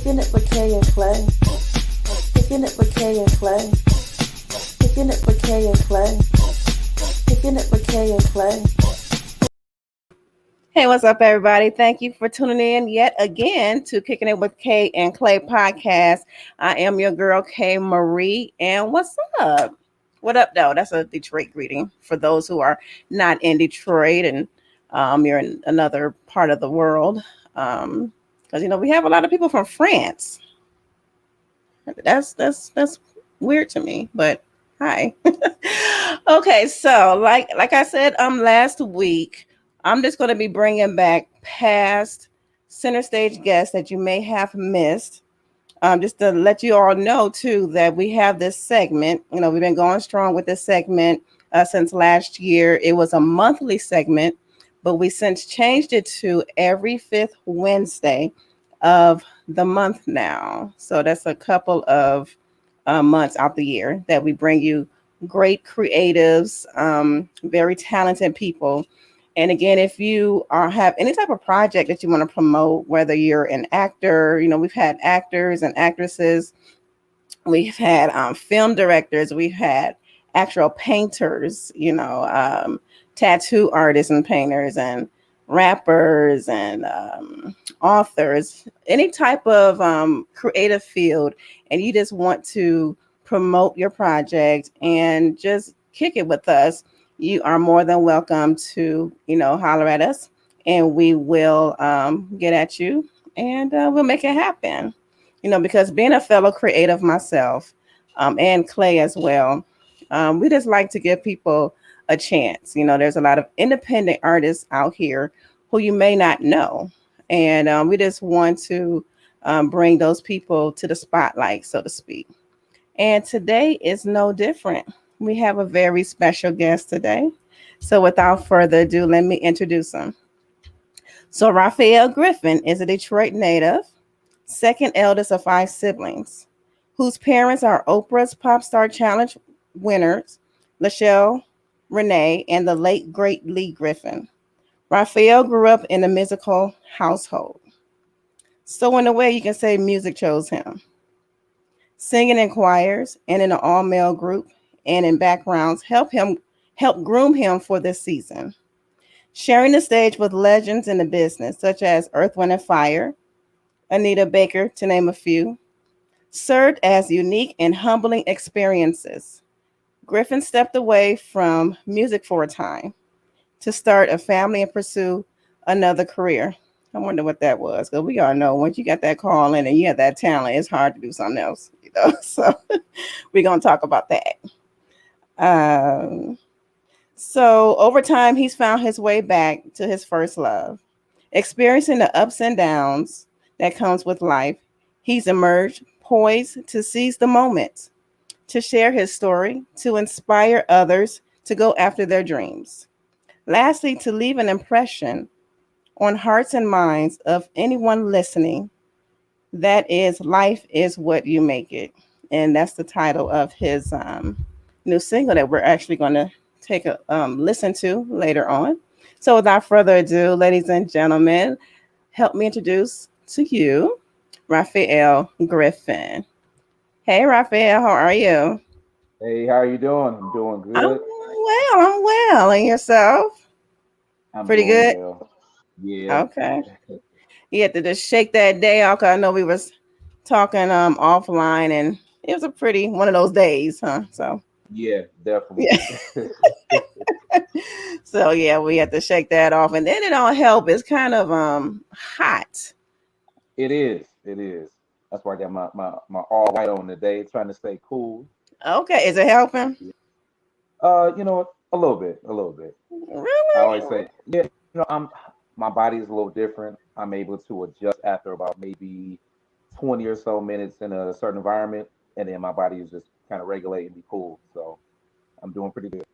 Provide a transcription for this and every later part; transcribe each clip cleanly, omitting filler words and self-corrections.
Kicking it with Kay and Clay. Kicking it with Kay and Clay. Kicking it with Kay and Clay. Kicking it with Kay and Clay. Hey, what's up, everybody? Thank you for tuning in yet again to Kicking It with Kay and Clay podcast. I am your girl, Kay Marie. And what's up? What up, though? That's a Detroit greeting for those who are not in Detroit and you're in another part of the world. Because, we have a lot of people from France. That's weird to me, but hi. Okay, so like I said last week, I'm just going to be bringing back past center stage guests that you may have missed. Just to let you all know too that we have this segment. We've been going strong with this segment since last year. It was a monthly segment, but we since changed it to every fifth Wednesday of the month now. So that's a couple of months out the year that we bring you great creatives, very talented people. And again, if you have any type of project that you want to promote, whether you're an actor, we've had actors and actresses, we've had film directors, we've had actual painters, tattoo artists and painters and rappers and authors, any type of creative field, and you just want to promote your project and just kick it with us, you are more than welcome to, holler at us and we will get at you and we'll make it happen. Because being a fellow creative myself and Clay as well, we just like to give people a chance. There's a lot of independent artists out here who you may not know. And we just want to bring those people to the spotlight, so to speak. And today is no different. We have a very special guest today. So without further ado, let me introduce him. So Rafiel Griffin is a Detroit native, second eldest of 5 siblings, whose parents are Oprah's Pop Star Challenge winners, Lachelle, Renee, and the late great Lee Griffin. Rafiel grew up in a musical household. So in a way, you can say music chose him. Singing in choirs and in an all-male group and in backgrounds help groom him for this season. Sharing the stage with legends in the business, such as Earth, Wind, and Fire, Anita Baker, to name a few, served as unique and humbling experiences. Griffin stepped away from music for a time to start a family and pursue another career. I wonder what that was, because we all know once you got that call in and you have that talent, it's hard to do something else, So we're going to talk about that. So over time, he's found his way back to his first love. Experiencing the ups and downs that comes with life, he's emerged poised to seize the moment, to share his story, to inspire others to go after their dreams. Lastly, to leave an impression on hearts and minds of anyone listening. That is, life is what you make it. And that's the title of his new single that we're actually going to take a listen to later on. So without further ado, ladies and gentlemen, help me introduce to you Rafiel Griffin. Hey, Rafiel, how are you? Hey, how are you doing? I'm doing good. I'm well. And yourself? I'm Pretty doing good? well. Yeah. Okay. You had to just shake that day off. 'Cause I know we was talking offline and it was a pretty one of those days, huh? So Yeah, definitely. yeah. So yeah, we had to shake that off. And then it don't help. It's kind of hot. It is. It is. That's why I got my all white on today, trying to stay cool. Okay. Is it helping? A little bit, a little bit. I Really? always say, yeah, my body is a little different. I'm able to adjust after about maybe 20 or so minutes in a certain environment, and then my body is just kind of regulating me cool. So I'm doing pretty good.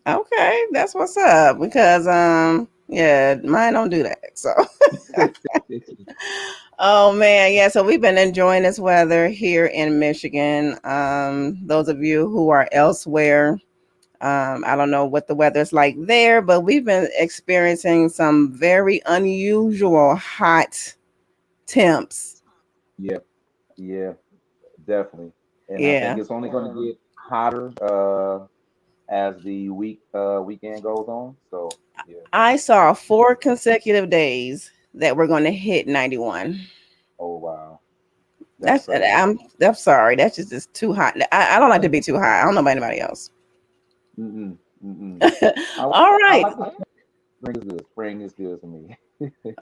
Okay, that's what's up. Because yeah, mine don't do that. So oh man, yeah. So we've been enjoying this weather here in Michigan. Those of you who are elsewhere, I don't know what the weather's like there, but we've been experiencing some very unusual hot temps. Yeah, yeah, definitely. And I think Yeah. it's only going to get hotter as the weekend goes on. So yeah. I saw 4 consecutive days that we're going to hit 91. Oh wow, that's crazy. I'm sorry. That's just too hot. I don't like to be too hot. I don't know about anybody else. Mm-mm, mm-mm. I All I right. like the spring is good. Spring is good to me.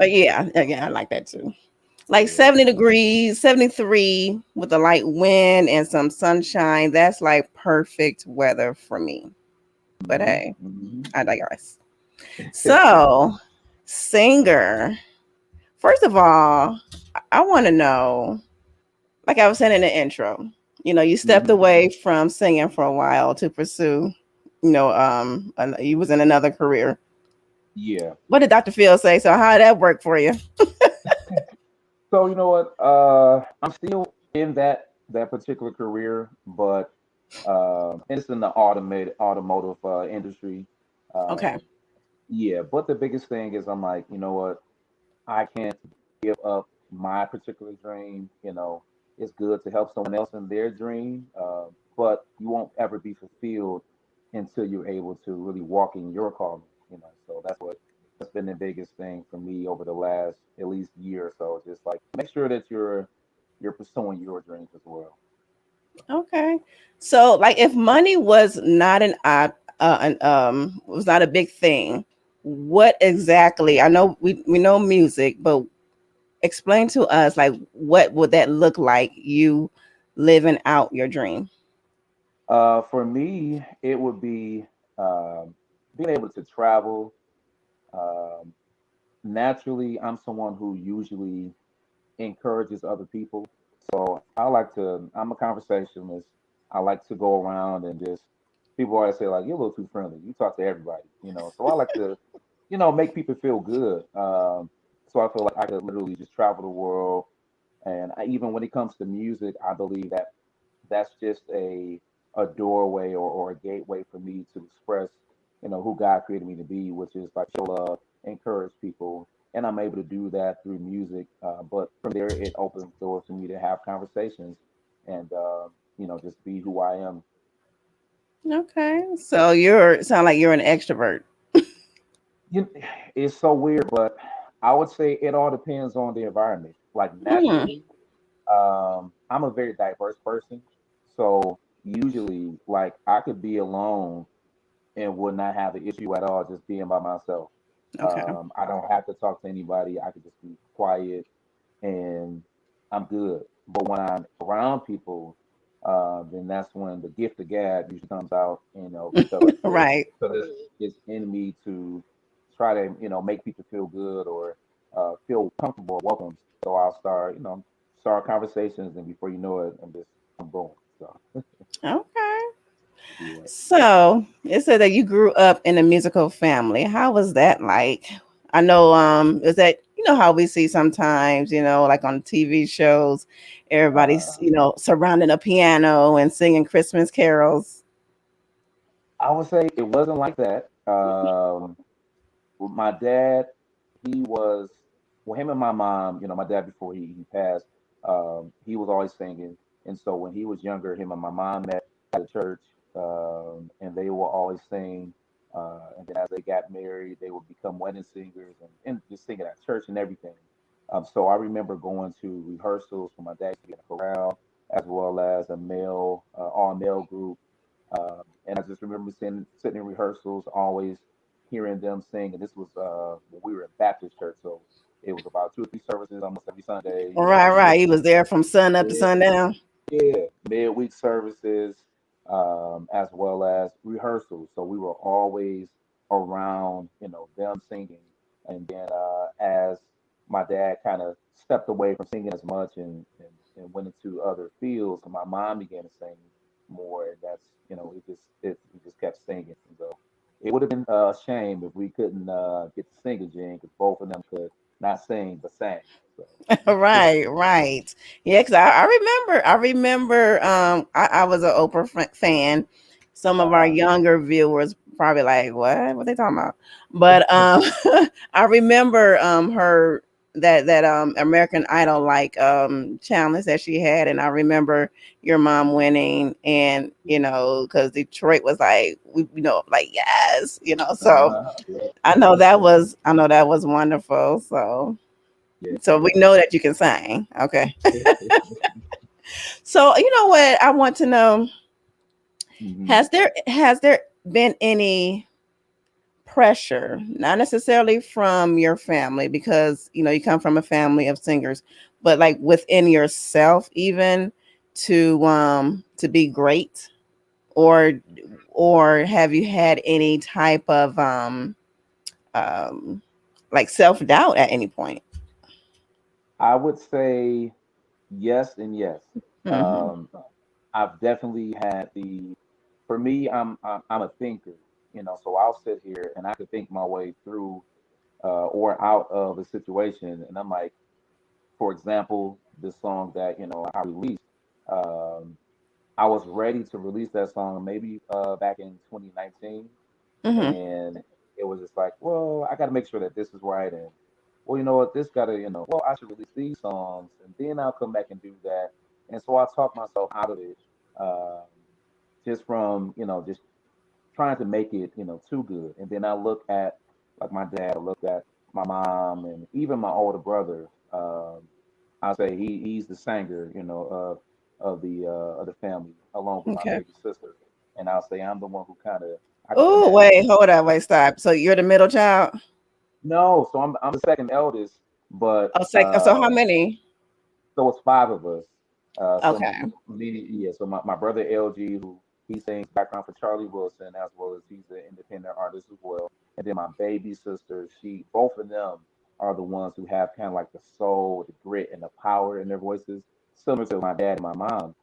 Yeah, I like that too. Like Yeah. 70 degrees, 73 with a light wind and some sunshine. That's like perfect weather for me. But Hmm. hey, Hmm. I digress. So, singer. First of all, I want to know, like I was saying in the intro, you stepped Hmm. away from singing for a while to pursue, you was in another career. Yeah. What did Dr. Phil say? So how did that work for you? So you know what? I'm still in that particular career, but and it's in the automotive industry. Okay. Um, yeah, but the biggest thing is I'm like, you know what? I can't give up my particular dream. It's good to help someone else in their dream, but you won't ever be fulfilled until you're able to really walk in your calling. So that's been the biggest thing for me over the last at least year or so. Just like make sure that you're pursuing your dreams as well. Okay. So like if money was not was not a big thing, what exactly? I know we know music, but explain to us like what would that look like you living out your dream? For me, it would be being able to travel. Um, Naturally, I'm someone who usually encourages other people. So I'm a conversationalist. I like to go around and just, people always say, like, you're a little too friendly. You talk to everybody. So I like to, make people feel good. So I feel like I could literally just travel the world. And even when it comes to music, I believe that that's just a doorway or a gateway for me to express, who God created me to be, which is like show love, encourage people, and I'm able to do that through music. But from there, it opens doors for me to have conversations and just be who I am. Okay. So you sound like you're an extrovert. You, it's so weird, but I would say it all depends on the environment. Like Mm, naturally, I'm a very diverse person, so usually, like I could be alone and would not have an issue at all just being by myself. okay. I don't have to talk to anybody. I could just be quiet and I'm good. But when I'm around people, then that's when the gift of gab usually comes out, because I feel Right. because it's in me to try to, make people feel good or feel comfortable or welcome. So I'll start conversations, and before you know it, I'm going. So Okay. yeah. So it said that you grew up in a musical family. How was that like? I know, is that how we see sometimes, like on TV shows, everybody's, Uh, surrounding a piano and singing Christmas carols. I would say it wasn't like that. With my dad, he was, well, him and my mom, my dad before he passed, he was always singing. And so when he was younger, him and my mom met at a church, and they will always sing. And then as they got married, they would become wedding singers and just singing at church and everything. So I remember going to rehearsals for my dad to be in a chorale, as well as a all male group. And I just remember sitting in rehearsals, always hearing them sing. And this was when we were at Baptist church, so it was about 2 or 3 services almost every Sunday. Right, Mid, right. He was there from sun up to mid, sundown. yeah, midweek services, as well as rehearsals. So we were always around, them singing. And then as my dad kind of stepped away from singing as much and went into other fields, and my mom began to sing more, and that's, we just kept singing. And so it would have been a shame if we couldn't get the singer gene because both of them could not sing but sang. So Right, right. Yeah, because I remember, I was an Oprah fan. Some of our uh, younger viewers probably like, what they talking about? But I remember her. that American Idol challenge that she had, and I remember your mom winning, and because Detroit was like like yes, so Uh-huh. Yeah. I know that was wonderful. So Yeah. we know that you can sing. Okay. So you know what I want to know, Hmm. has there been any pressure, not necessarily from your family, because you come from a family of singers, but like within yourself, even to be great, or have you had any type of um like self-doubt at any point? I would say yes and yes. Mm-hmm. Um, I've definitely had for me, I'm a thinker, so I'll sit here and I could think my way through or out of a situation. And I'm like, for example, this song that, I released, um, I was ready to release that song maybe back in 2019. Mm-hmm. And it was just like, well, I got to make sure that this is right. And, well, you know what, this got to, well, I should release these songs and then I'll come back and do that. And so I talked myself out of it um, just from, just trying to make it, too good. And then I look at like my dad, I looked at my mom, and even my older brother. I say he's the singer, of the family, along with my Okay. baby sister. And I'll say I'm the one who kind of I got the Oh, knack. wait, hold on, wait, stop. So you're the middle child? No, so I'm the second eldest, but So how many? so it's five of us. So Okay. me, yeah. So my brother LG, who he sings background for Charlie Wilson, as well as he's an independent artist as well. And then my baby sister, both of them are the ones who have kind of like the soul, the grit, and the power in their voices, similar to my dad and my mom.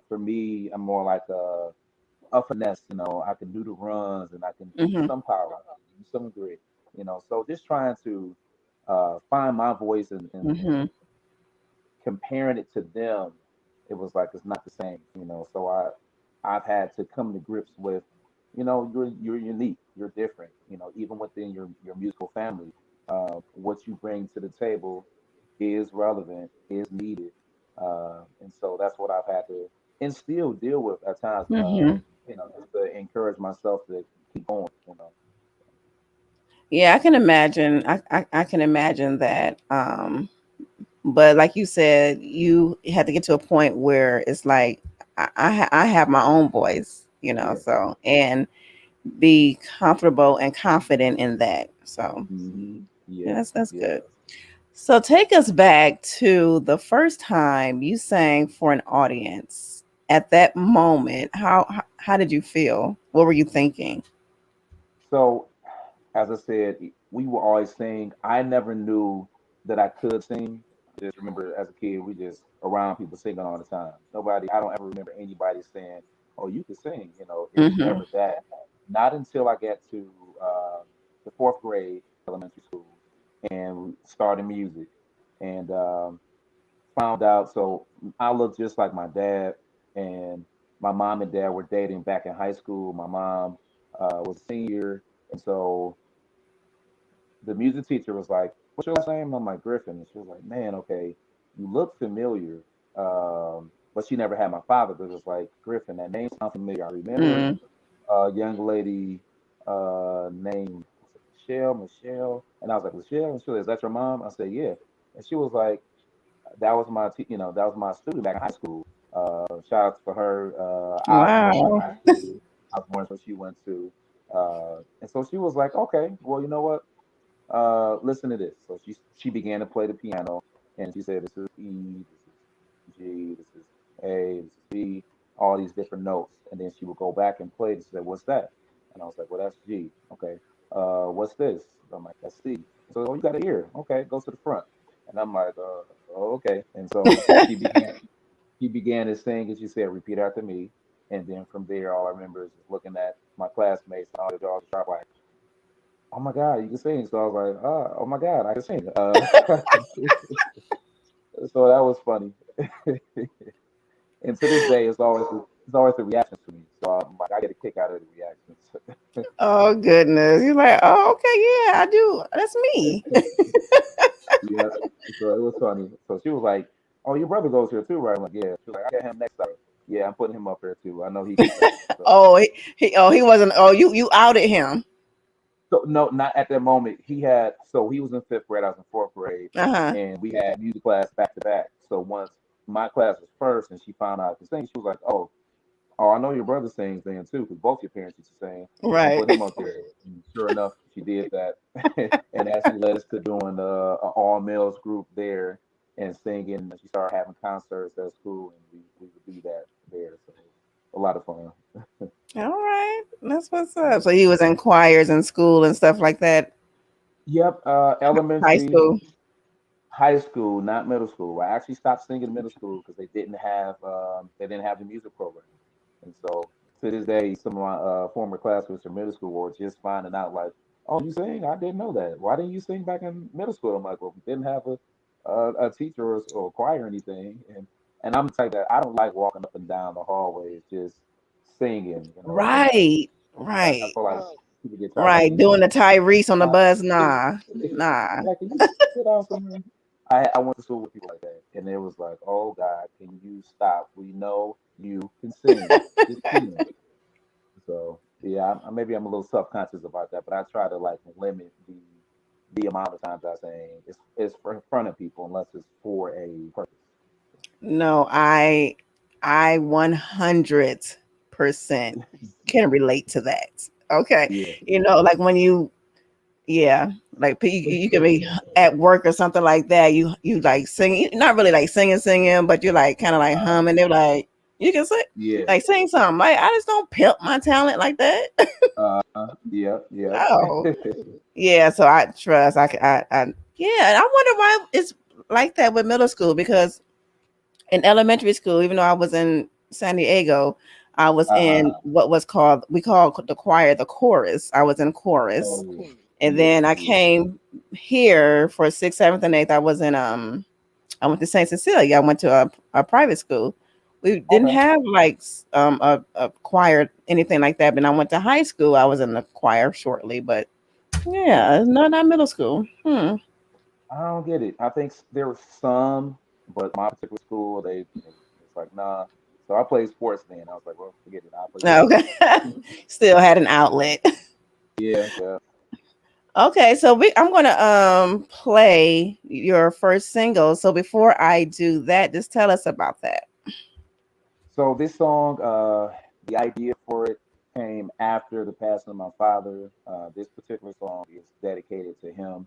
For me, I'm more like a finesse. I can do the runs and I can give you Mm-hmm. some power, I can give you some grit. So just trying to find my voice and Mm-hmm. comparing it to them, it was like it's not the same. So I've had to come to grips with, you're unique, you're different. Even within your musical family, what you bring to the table is relevant, is needed, and so that's what I've had to and still deal with at times. Mm-hmm. Just to encourage myself to keep going. Yeah, I can imagine. I can imagine that. But like you said, you had to get to a point where it's like I have my own voice, Yeah. so, and be comfortable and confident in that. So yeah, Yeah. that's Yeah. good. So take us back to the first time you sang for an audience. At that moment, how did you feel? What were you thinking? So as I said, we were always sing. I never knew that I could sing. I just remember as a kid, we just around people singing all the time. I don't ever remember anybody saying, "Oh, you can sing." It was Mm-hmm. never that. Not until I got to the fourth grade, elementary school, and started music, and found out. So I look just like my dad, and my mom and dad were dating back in high school. My mom was a senior, and so the music teacher was like, "What's your last name?" I'm like, "Griffin." And she was like, "Man, okay, you look familiar." But she never had my father, but it was like, "Griffin, that name sounds familiar. I remember Mm. a young lady named was it Michelle. And I was like, "Michelle?" And she was, "Is that your mom?" I said, "Yeah." And she was like, that was my student back in high school. Shout out for her. I was born in Wow. high school. I was born, so she went to. And so she was like, "Okay, well, you know what? Listen to this." So she began to play the piano, and she said, "This is E, this is G, this is A, this is B, all these different notes." And then she would go back and play it and say, "What's that?" And I was like, "Well, that's G." Okay. What's this? I'm like, "That's C." So, "Oh, you got an ear. Okay, go to the front." And I'm like, oh, okay. And so she began to sing, and she said, "Repeat after me." And then from there, all I remember is just looking at my classmates and all the dogs sharp like, "Oh my God, you can sing." So I was like, "Oh my God, I can sing." So that was funny. And to this day, it's always the reactions to me. So like, I get a kick out of the reactions. Oh goodness. You're like, oh, okay, yeah, I do. That's me. Yeah. was funny. So she was like, "Oh, your brother goes here too, right?" I'm like, "Yeah." She was like, "I get him next time." Yeah, I'm putting him up there too. I know he can sing. So, Oh, he wasn't. Oh, you outed him. so no, not at that moment. He was in fifth grade. I was in fourth grade, Uh huh. and we had music class back to back. So once my class was first, and she found out I could sing, she was like, "Oh, I know your brother sings then too, because both your parents used to sing. I'm Right. putting him up there." And sure enough, she did that, and actually led us to doing an all males group there and singing. And she started having concerts at school, and we would do that there. So a lot of fun. All right. That's what's up. So he was in choirs in school and stuff like that. Yep, High elementary, school. high school, not middle school. I actually stopped singing in middle school because they didn't have the music program, and so to this day, some of my former classmates from middle school were just finding out like, "Oh, you sing? I didn't know that. Why didn't you sing back in middle school?" I'm like, "Well, we didn't have a teacher or choir or anything," and I'm the type that I don't like walking up and down the hallways just singing. Right. I Right. feel like people get tired of Right. me. Doing the Tyrese on the Uh, bus. Nah. Nah. like, can you sit down somewhere? I went to school with people like that, and it was like, oh God, can you stop? We know you can sing, just sing. So yeah, maybe I'm a little self conscious about that, but I try to like limit the amount of times I sing. It's for in front of people unless it's for a purpose. No, I 100% can relate to that. Okay. Yeah, Like when you yeah, like you can be at work or something like that. You like singing, not really like singing, but you're like kind of like uh, humming. They're like, you can sing, yeah, like sing something. Like I just don't pimp my talent like that. yeah, yeah. Oh, yeah. So I trust. Yeah. And I wonder why it's like that with middle school because in elementary school, even though I was in San Diego, I was Uh-huh. in what was called we called the choir the chorus. I was in chorus, Oh, and yeah, then I yeah. came here for sixth, seventh, and eighth. I went to Saint Cecilia. I went to a private school. We didn't Okay. have like a choir anything like that. But I went to high school. I was in the choir shortly, but yeah, not middle school. Hmm. I don't get it. I think there were some, but my particular school, it's like nah. So I played sports then. I was like, well, forget it. I play sports. Okay, still had an outlet. Yeah, yeah. Okay, so I'm gonna play your first single. So before I do that, just tell us about that. So this song, the idea for it came after the passing of my father. This particular song is dedicated to him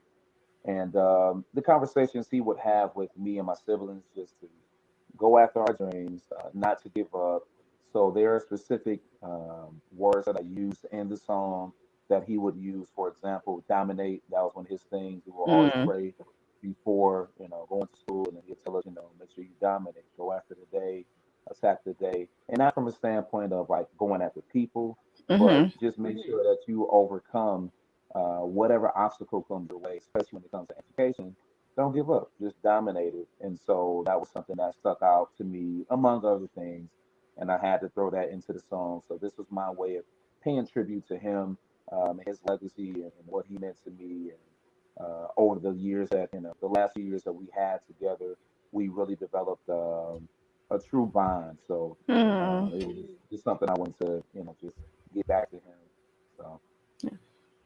and the conversations he would have with me and my siblings just to go after our dreams, not to give up. So there are specific words that I use in the song that he would use. For example, dominate. That was one of his things. He will always Mm, pray before going to school, and he'll tell us, make sure you dominate, go after the day, attack the day, and not from a standpoint of like going after people, but mm-hmm. just make sure that you overcome whatever obstacle comes your way, especially when it comes to education. Don't give up, just dominate it. And so that was something that stuck out to me, among other things. And I had to throw that into the song. So this was my way of paying tribute to him, his legacy, and what he meant to me. And over the years the last few years that we had together, we really developed a true bond. So Mm. it was just something I wanted to, just get back to him. So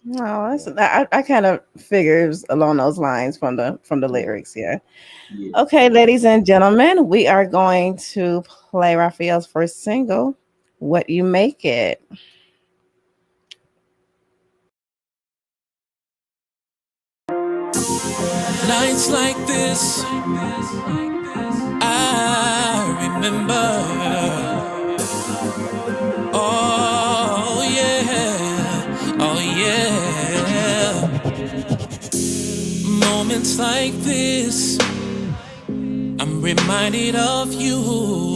No, yeah, I kind of figures along those lines from the yeah, lyrics. Yeah. yeah, Okay, yeah. ladies and gentlemen, we are going to play Raphael's first single, "What You Make It." Nights like this, I remember. Oh yeah, oh yeah. Moments like this, I'm reminded of you.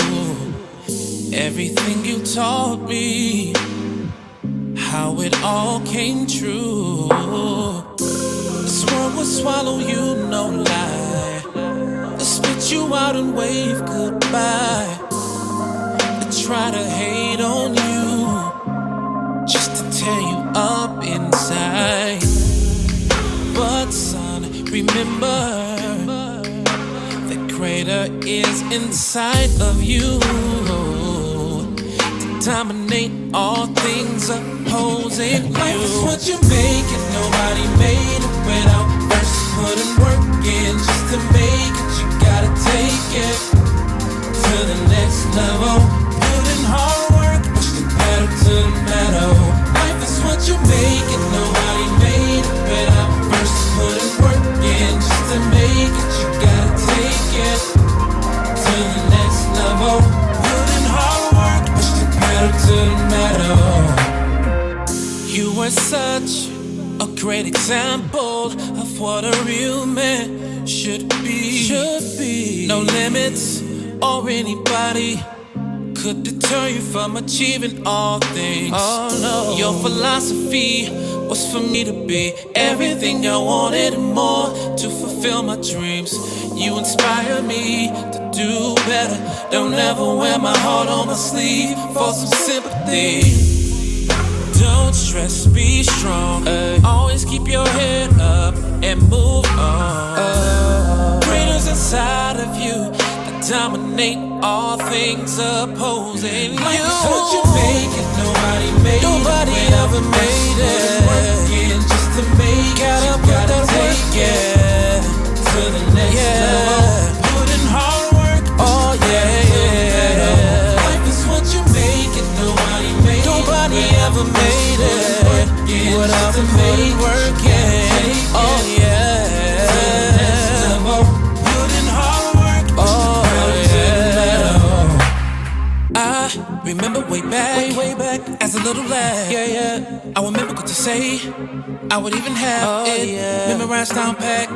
Everything you taught me, how it all came true. This world will swallow you, no lie. They'll spit you out and wave goodbye. They try to hate on you, just to tear you up inside. But son, remember, greater is inside of you. To dominate all things opposing you. Life is what you make it. Nobody made it without first putting work in. Just to make it, you gotta take it to the next level. Putting hard work, push the pedal to the metal. Life is what you make it. Nobody made it without first putting work in. Just to make it, you gotta take it to the next level. Putting hard work, push the pedal to the metal. You were such a great example of what a real man should be. No limits or anybody could deter you from achieving all things. Oh no. Your philosophy was for me to be everything I wanted and more to fulfill my dreams. You inspire me to do better. Don't ever wear my heart on my sleeve for some sympathy. Don't stress, be strong. Always keep your head up and move on. Greater's inside of you that dominate all things opposing you. Life is what you make it. Nobody made it. Nobody ever made it. Working just to make it. You gotta take it to the next level. Putting hard work. Oh yeah. Life is what you make it. Nobody made it. Nobody ever made it without the hard working. Oh yeah. To the next level. Putting hard work. Oh yeah. I remember way back, as a little lad. Yeah. I would remember what to say. I would even have memorized down pat.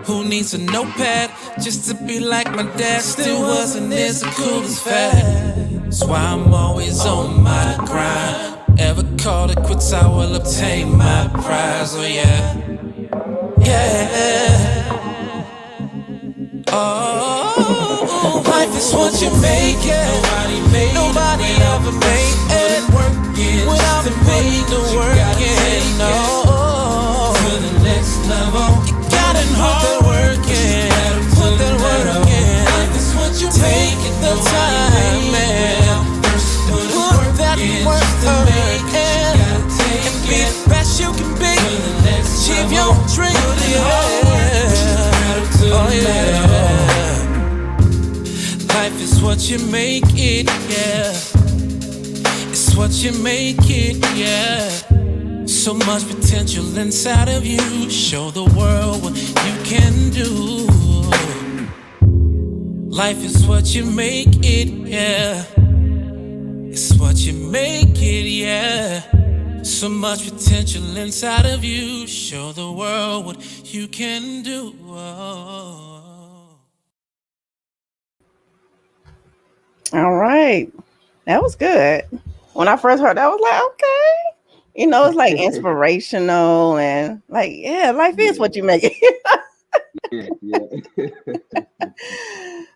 Who needs a notepad just to be like my dad? Still wasn't as cool as fat. That's why I'm always on my grind. Ever call it quits, I will obtain my prize. Oh yeah. Oh, life is what you make it. Nobody ever made it without putting the work in. No, to the next level. You gotta put that work in. Put that work in. Life is what you make it. The time, man. Put that work in and be the best you can be. Achieve your dream. Oh yeah. Life is what you make it, yeah. It's what you make it, yeah. So much potential inside of you. Show the world what you can do. Life is what you make it, yeah. It's what you make it, yeah. So much potential inside of you. Show the world what you can do. All right. That was good. When I first heard that, I was like, okay. It's like inspirational and like, yeah, life is what Yeah, you make it. yeah.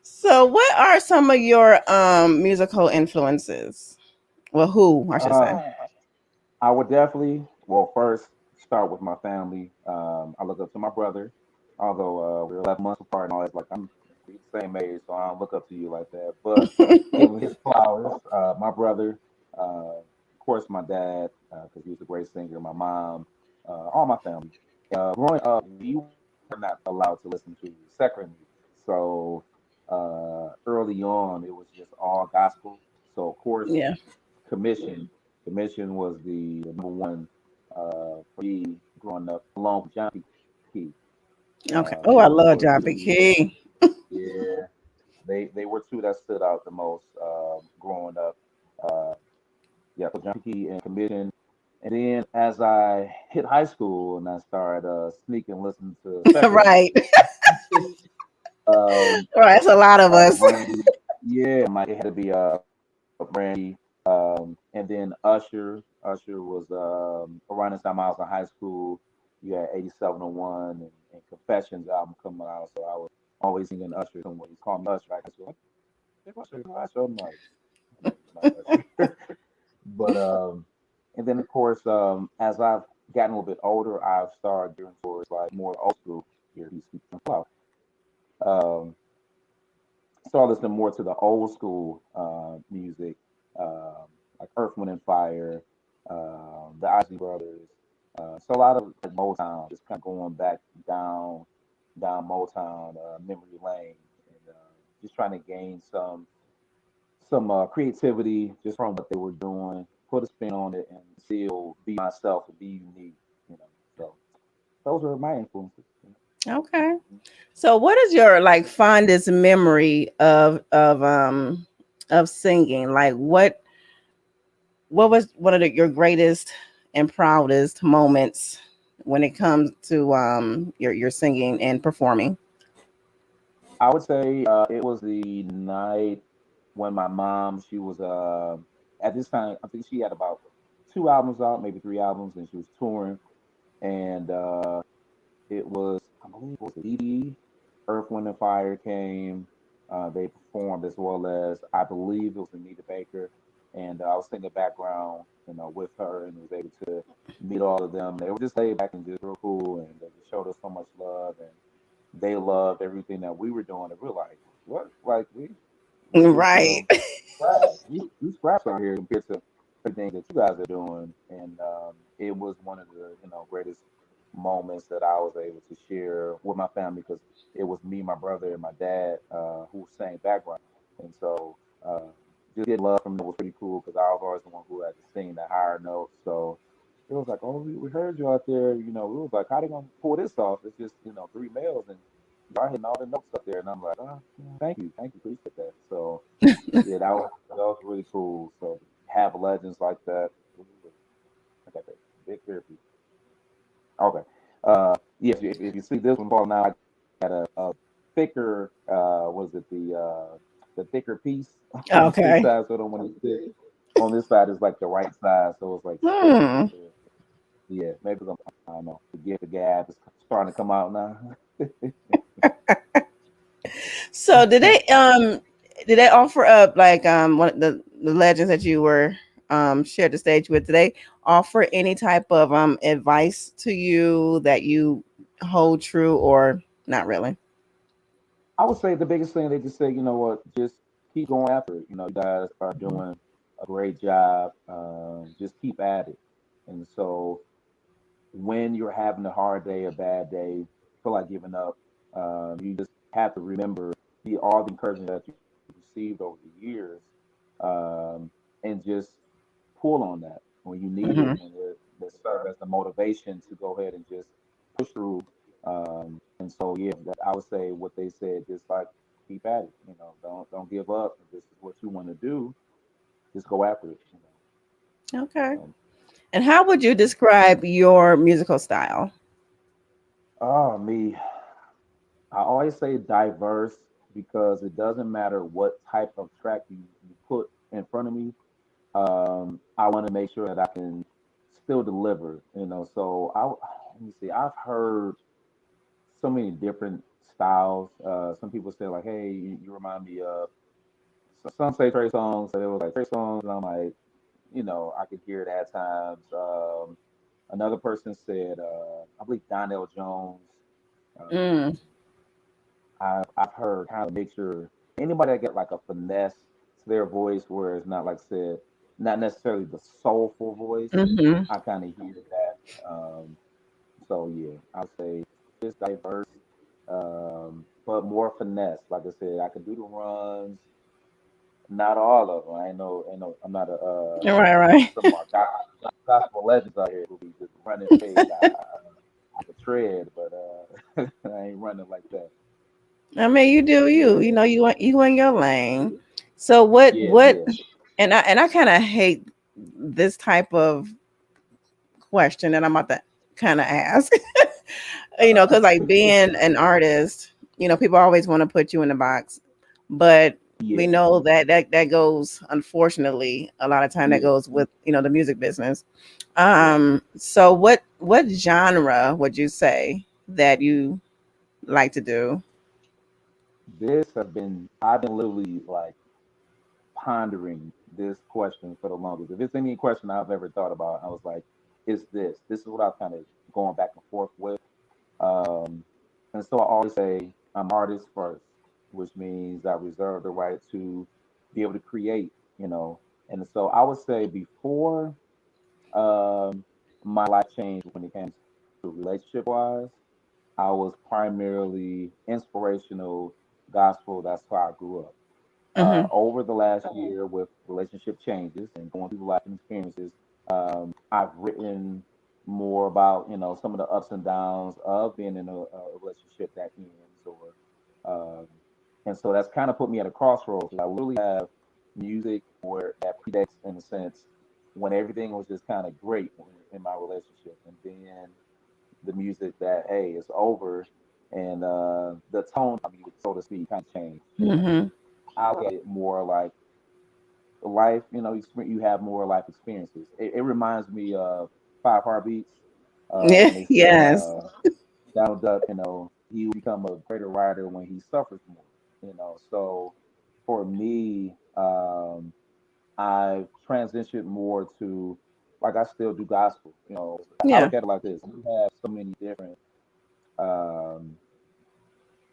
So, what are some of your musical influences? Well, who I should say. uh, I would definitely, well, first start with my family. I look up to my brother, although we're 11 months apart and all that. Like we the same age, so I don't look up to you like that. But give him his flowers. My brother, of course, my dad, because he was a great singer. My mom, all my family. Growing up, we were not allowed to listen to secular music, so early on it was just all gospel. So of course, Yeah. commission. Commission was the number one for me growing up, along with John P. Key. Okay. Oh, I Those love were the John P. two. Key. Yeah, they were two that stood out the most growing up. Uh, yeah, so John P. Key and Commission. And then as I hit high school and I started sneaking listening to secular Right. music, um, Right. It's a lot of us. Brandy, yeah, it had to be Brandy. And then Usher. Usher was around the time I was in high school. You had 8701 and Confessions album coming out. So I was always singing Usher somewhere. He's calling me Usher. I was like, Usher. I'm like, no, you're not Usher. But and then of course, as I've gotten a little bit older, I've started gearing towards like more old school here. He's speaking cloud. Um, started listening more to the old school music, like Earth, Wind and Fire, the Isley Brothers. So a lot of like Motown, just kind of going back down Motown memory lane, and just trying to gain some creativity just from what they were doing, put a spin on it, and still be myself and be unique. You know, so those are my influences. Okay. So what is your like fondest memory of singing? Like what was one of your greatest and proudest moments when it comes to your singing and performing? I would say it was the night when my mom, she was at this time, I think she had about two albums out, maybe three albums, and she was touring. And it was, I believe it was DD, Earth, Wind and Fire came. They performed as well as, I believe it was Anita Baker. And I was singing background, with her and was able to meet all of them. They were just laid back and just real cool, and they just showed us so much love. And they loved everything that we were doing. And we were like, what? Like, we just, Right. we scraps out here compared to everything that you guys are doing. And it was one of the, greatest moments that I was able to share with my family because it was me, my brother, and my dad who sang background. And so just get love from them was pretty cool because I was always the one who had to sing the higher notes. So it was like, oh, we heard you out there. We was like, how they gonna pull this off? It's just, three males and y'all hitting all the notes up there. And I'm like, oh, thank you, appreciate that. So yeah, that was really cool. So have legends like that. I got that big therapy. Okay. Yes, if you see this one falling out, I got a thicker, was it the thicker piece on this Okay. side, so the one that's thick on this side is like the right side, so it's like thicker right Hmm. there. Yeah, maybe I don't know. The gap is starting to come out now. So did they offer up like one of the legends that you were shared the stage with? Did they offer any type of advice to you that you hold true or not really? I would say the biggest thing they just say, you know what, just keep going after it. You guys are doing a great job. Just keep at it. And so when you're having a hard day, a bad day, feel like giving up, you just have to remember all the encouragement that you received over the years, and just pull on that when you need it, Hmm. and it serve as the motivation to go ahead and just push through. And so, yeah, that I would say what they said, just like keep at it. Don't give up. If this is what you want to do, just go after it. Okay. So, And how would you describe your musical style? oh me, I always say diverse because it doesn't matter what type of track you put in front of me. I want to make sure that I can still deliver. So let me see. I've heard so many different styles. Some people say like, "Hey, you remind me of." Some say Trey songs. So it was like Trey songs, and I'm like, I could hear it at times. Another person said, I believe Donnell Jones. Mm, I've heard kind of mixture. Anybody that get like a finesse to their voice, where it's not like said, not necessarily the soulful voice. hmm. I kind of hear that. So yeah, I'll say just diverse, but more finesse. Like I said, I could do the runs. Not all of them. I know. I'm not a Right, like right. some of our gospel legends out here who be just running pace. I could tread, but I ain't running like that. I mean, you do you. You know, you in your lane. So Yeah, what? yeah, And I kind of hate this type of question that I'm about to kind of ask. Because like being an artist, people always want to put you in the box, but we yeah, know that goes, unfortunately, a lot of time that yeah, goes with the music business. yeah. So what genre would you say that you like to do? I've been literally like pondering this question for the longest. If it's any question I've ever thought about, I was like, it's this. This is what I was kind of going back and forth with. Um, and so I always say I'm artist first. which means I reserve the right to be able to create, you know. And so I would say before my life changed when it came to relationship wise, I was primarily inspirational gospel. That's how I grew up. Mm-hmm. Over the last year, with relationship changes and going through life and experiences, I've written more about some of the ups and downs of being in a relationship that ends, or um, and so that's kind of put me at a crossroads. I literally have music where that predates, in a sense, when everything was just kind of great in my relationship, and then the music that, hey, it's over, and the tone of music, so to speak, kind of changed. Mm-hmm. I look at it more like life, you have more life experiences. It reminds me of Five Heartbeats, Yeah. when they said Yes. Donald Duck, he will become a greater writer when he suffers more. So for me, I've transitioned more to, like, I still do gospel. I Yeah. look at it like this: we have so many different, um,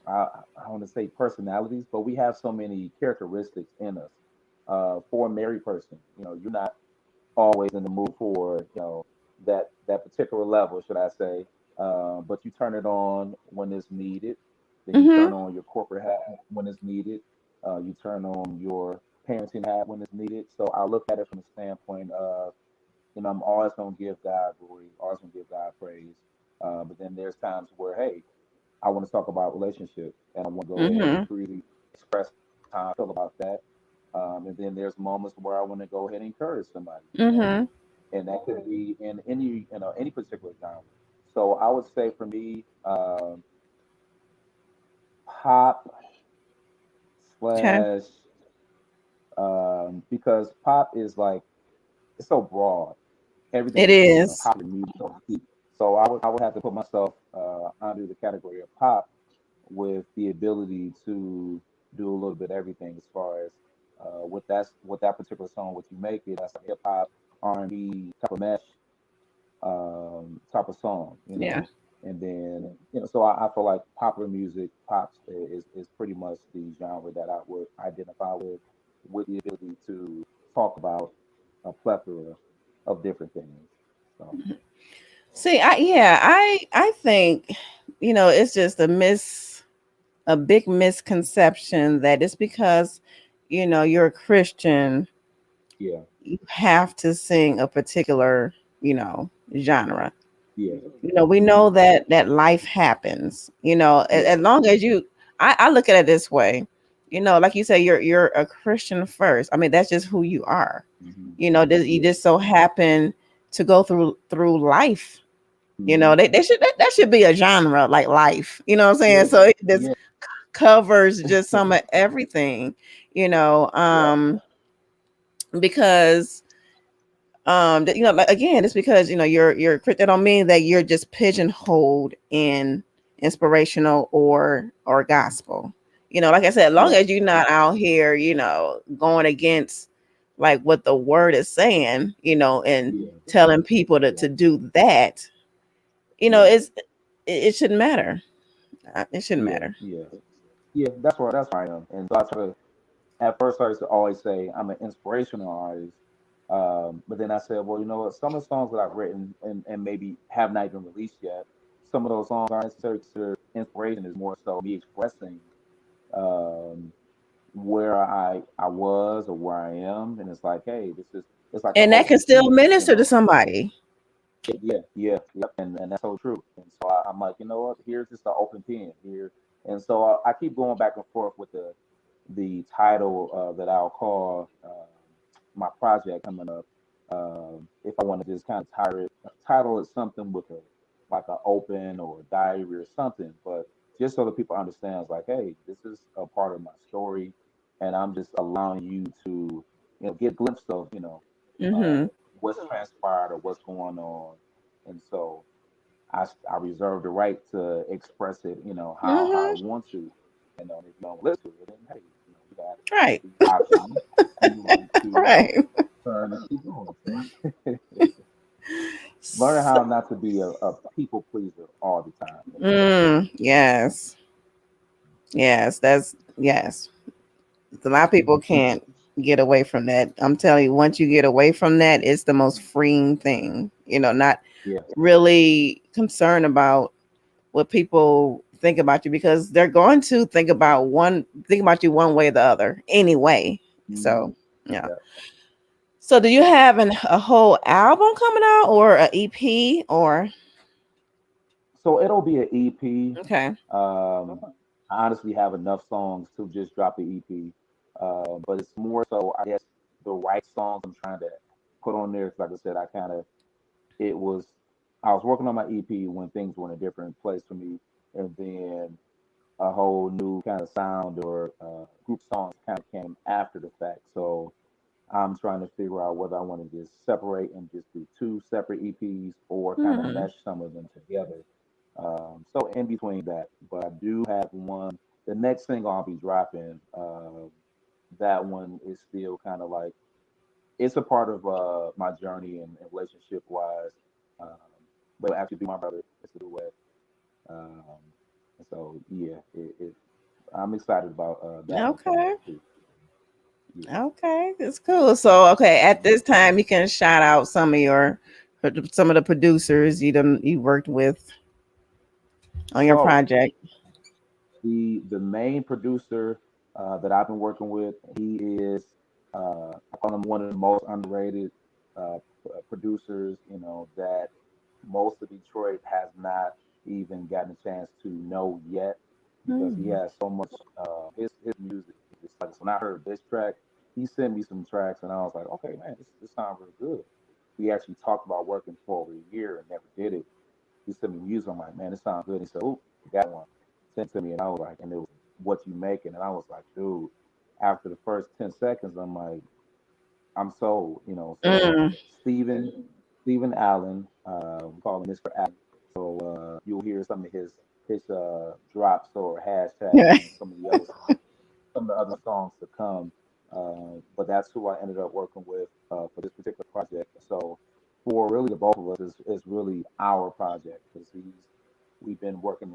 I, I want to say personalities, but we have so many characteristics in us. For a married person, you're not always in the mood for that particular level, should I say? But you turn it on when it's needed. Then you Mm-hmm. turn on your corporate hat when it's needed. You turn on your parenting hat when it's needed. So I look at it from the standpoint of, I'm always going to give God glory, always going to give God praise. But then there's times where, hey, I want to talk about relationship, and I want to go ahead and Mm-hmm. freely express how I feel about that. And then there's moments where I want to go ahead and encourage somebody, Mm-hmm. and that could be in any particular genre. So I would say for me, pop Okay. slash, because pop is like, it's so broad. Everything It is is. popular music, so to speak. So I would have to put myself under the category of pop, with the ability to do a little bit of everything, as far as what that particular song, what you make it, that's a hip hop, R&B type of mesh, type of song, Yeah. and then so I feel like popular music, pops, is pretty much the genre that I would identify with the ability to talk about a plethora of different things. So See, I think, it's just a big misconception that it's because, you're a Christian, yeah, you have to sing a particular, genre. yeah, We hmm know that life happens, yeah, as long as I look at it this way, like you say, you're a Christian first. I mean, that's just who you are. You yeah, just so happen to go through life. hmm They should that should be a genre, like life. You know what I'm saying? yeah, So it just yeah, covers just some of everything, you know, yeah, um, because like, again, it's because you're that don't mean that you're just pigeonholed in inspirational or gospel. Like I said, as long right, as you're not out here, going against like what the word is saying, and yeah, telling people to, yeah, to do that, yeah, it shouldn't matter. It shouldn't yeah, matter. yeah, yeah. That's where I am. And so I try to, at first I used to always say I'm an inspirational artist. But then I said, well, you know what? Some of the songs that I've written, and maybe have not even released yet, some of those songs aren't necessarily considered inspiration. Is more so me expressing um, where I was, or where I am, and it's like, hey, it's like an And that can open still pen, minister to somebody. Yeah, yeah, yep, and that's so true. And so I'm like, you know what? Here's just an open pen here, and so I keep going back and forth with the title that I'll call my project coming up. If I want to just kind of title it something with a, like an open or a diary or something, but just so that people understand, it's like, hey, this is a part of my story, and I'm just allowing you to get a glimpse of Mm-hmm. what's transpired or what's going on, and so I reserve the right to express it, how I Mm-hmm. want to. If you don't listen to it, then hey, you got Right. the option and the right to, Right. turn and keep going. So learn So, how not to be a people pleaser all the time. yes. Yes. Yes, a lot of people Mm, can't get away from that. I'm telling you, once you get away from that, it's the most freeing thing. Not yeah. really concerned about what people think about you, because they're going to think about you one way or the other anyway. Hmm. So yeah. Yeah. So do you have a whole album coming out, or a EP, or So it'll be an EP. okay? I honestly have enough songs to just drop the EP. But it's more so, I guess, the right songs I'm trying to put on there. 'Cause like I said, it was, I was working on my EP when things were in a different place for me. And then a whole new kind of sound or group songs kind of came after the fact. So I'm trying to figure out whether I want to just separate and just do two separate EPs or kind of Hmm. mesh some of them together. So in between that, but I do have one. The next single I'll be dropping, that one is still kind of like it's a part of my journey and relationship wise. Um, but it'll actually be my brother. It's a duet. Um, and so yeah, I'm excited about that one coming Okay. up too. Yeah. Okay, that's cool. So, okay, at this time, you can shout out some of the producers you worked with on your So project. the main producer that I've been working with, he is I call him one of the most underrated producers. You know that most of Detroit has not even gotten a chance to know yet because he Hmm. has so much. His music is just like so when I heard this track, he sent me some tracks and I was like, okay, man, this sounds real good. We actually talked about working for over a year and never did it. He sent me music. I'm like, man, this sounds good. He said, oh, got one. Sent to me, and I was like, and it was what you making, and I was like, dude. After the first 10 seconds, I'm like, I'm sold, you know. So Mm. Stephen Allen, we call him Mr. Allen. So you'll hear some of his drops or hashtags on some of the other songs, some of the other songs to come. But that's who I ended up working with for this particular project. So for really the both of us is really our project because we've been working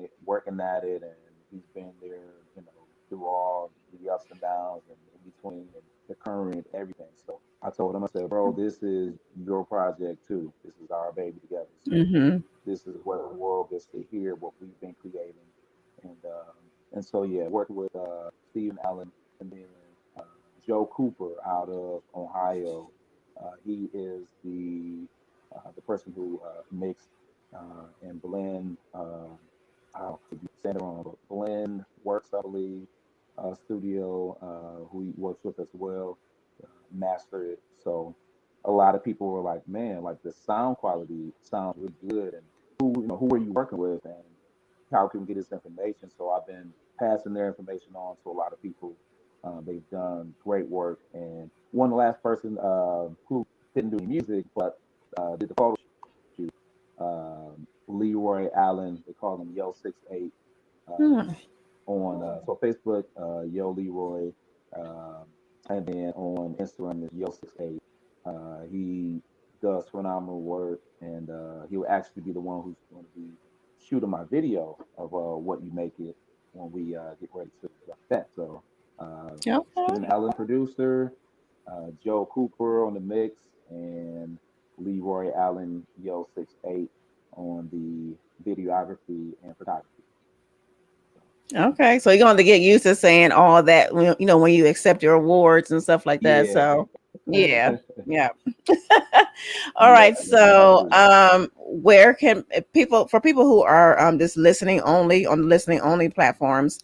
at it and he's been there, you know, through all the ups and downs and in between and the current everything. So I told him, I said, bro, this is your project too. This is our baby together. So Hmm. this is where the world gets to hear what we've been creating. And so yeah, working with Stephen Allen and then uh, Joe Cooper out of Ohio. He is the person who makes and blend. I could be saying it wrong, but Blend Works, I believe, studio who he works with as well, master it. So a lot of people were like, "Man, like the sound quality sounds really good." And who are you working with, and how can we get this information? So I've been passing their information on to a lot of people. They've done great work, and one the last person who didn't do any music but did the photo shoot, Leroy Allen. They call him Yo 68 Hmm. on so Facebook, Yo Leroy, um, and then on Instagram is Yo 68. He does phenomenal work, and he'll actually be the one who's going to be shooting my video of what you make it when we get ready to drop that. So Stephen Okay. Allen, producer, Joe Cooper on the mix, and Leroy Allen Yo 68 on the videography and photography. So, Okay. So you're going to get used to saying all that, when you accept your awards and stuff like that. yeah. So, yeah. Yeah. All Yeah, right. yeah, I So, agree. where can people who are just listening only on the listening only platforms,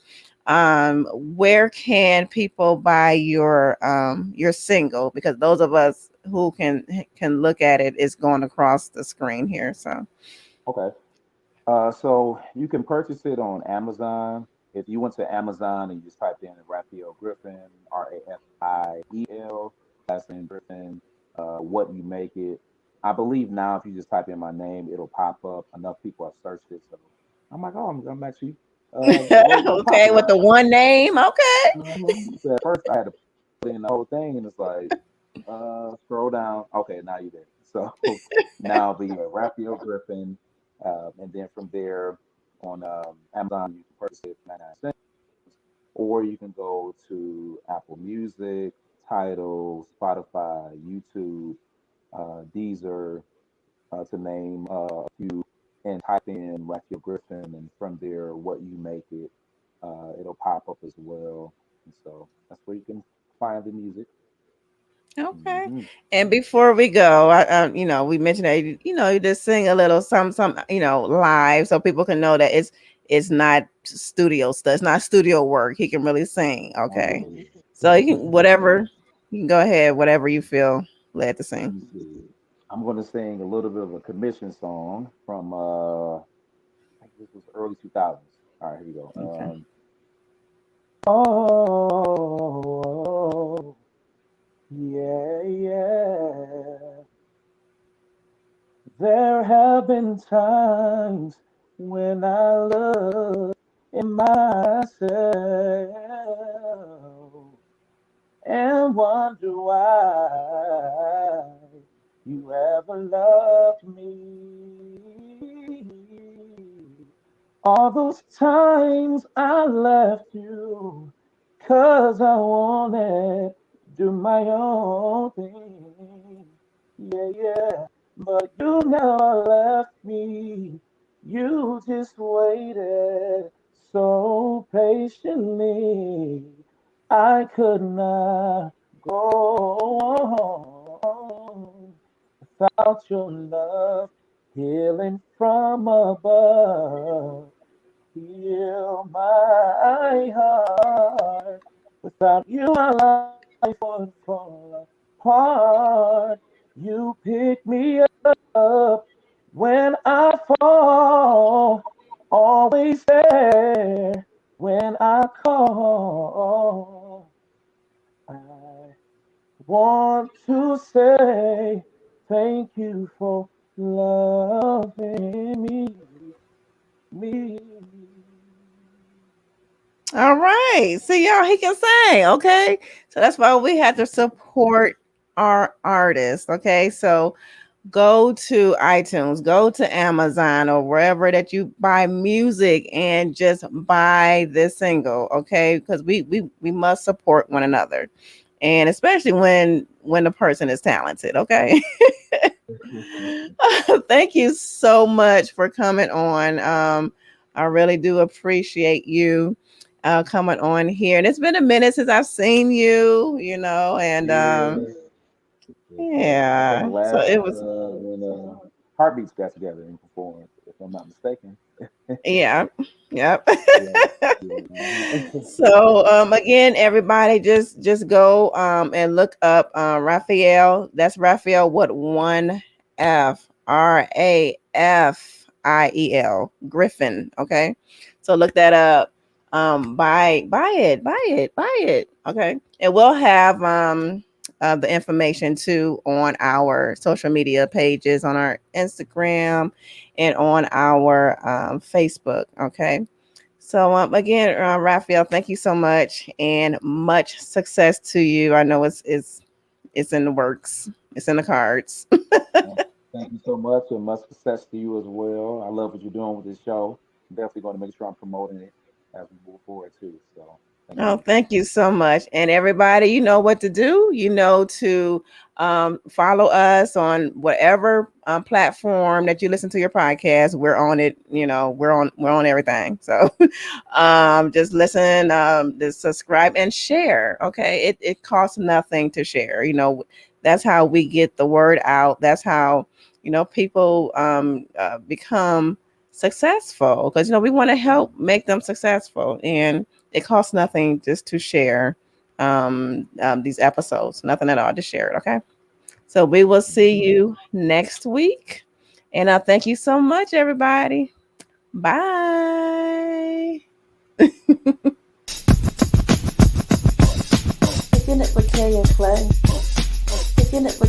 where can people buy your single? Because those of us who can look at it is going across the screen here. So, Okay. So you can purchase it on Amazon. If you went to Amazon and you just typed in Rafiel Griffin, Rafiel, last name Griffin, what you make it. I believe now if you just type in my name, it'll pop up. Enough people have searched it, so I'm like, oh, I'm actually real okay, with popular. the one name. Okay. So at first I had to put in the whole thing, and it's like, scroll down. Okay, now you're there. So now the Raphael Griffin, and then from there on Amazon you can purchase it for 99 cents, or you can go to Apple Music, Tidal, Spotify, YouTube, Deezer, to name a few, and type in Rafiel Griffin, and from there, what you make it, it'll pop up as well. And so that's where you can find the music. Okay. Hmm. And before we go, we mentioned that you just sing a little some live, so people can know that it's not studio stuff. It's not studio work. He can really sing. Okay. Oh, So you can whatever you can go ahead, whatever you feel led to let sing. me see. I'm going to sing a little bit of a commission song from I think this was early 2000s. All right, here we go. Okay. Oh, yeah, yeah. There have been times when I look in myself and wonder why you ever loved me. All those times I left you 'cause I wanted to do my own thing. Yeah, yeah. But you never left me. You just waited so patiently. I could not go on without your love healing from above. Heal my heart. Without you, my life would fall apart. You pick me up when I fall. Always there when I call. I want to say thank you for loving me. All right. See y'all, he can sing. Okay. So that's why we have to support our artists. Okay. So go to iTunes, go to Amazon or wherever that you buy music and just buy this single, okay? Because we must support one another. And especially when the person is talented, okay? Thank you so much for coming on. I really do appreciate you coming on here. And it's been a minute since I've seen you, and Yeah, yeah. I think yeah. So last it was was when Heartbeats got together and performed, if I'm not mistaken. yeah. Yep. Yeah, yeah. So again, everybody just go and look up Raphael. That's Raphael with one F, Rafiel Griffin. Okay. So look that up. Buy it. Okay. And we'll have the information too on our social media pages, on our Instagram and on our Facebook. Okay. So again, Raphael, thank you so much, and much success to you. I know it's in the works. It's in the cards. Well, thank you so much, and much success to you as well. I love what you're doing with this show. I'm definitely going to make sure I'm promoting it as we move forward too. So thank Oh, you. thank you so much. And everybody, you know what to do. You know to follow us on whatever platform that you listen to your podcast. We're on it. We're on everything. So just listen, just subscribe and share. Okay. It costs nothing to share. That's how we get the word out. That's how, people become successful, because, we want to help make them successful. And it costs nothing just to share these episodes. Nothing at all to share it. Okay. So we will see you next week. And thank you so much, everybody. Bye. Picking it with Kay and Clay. Picking it with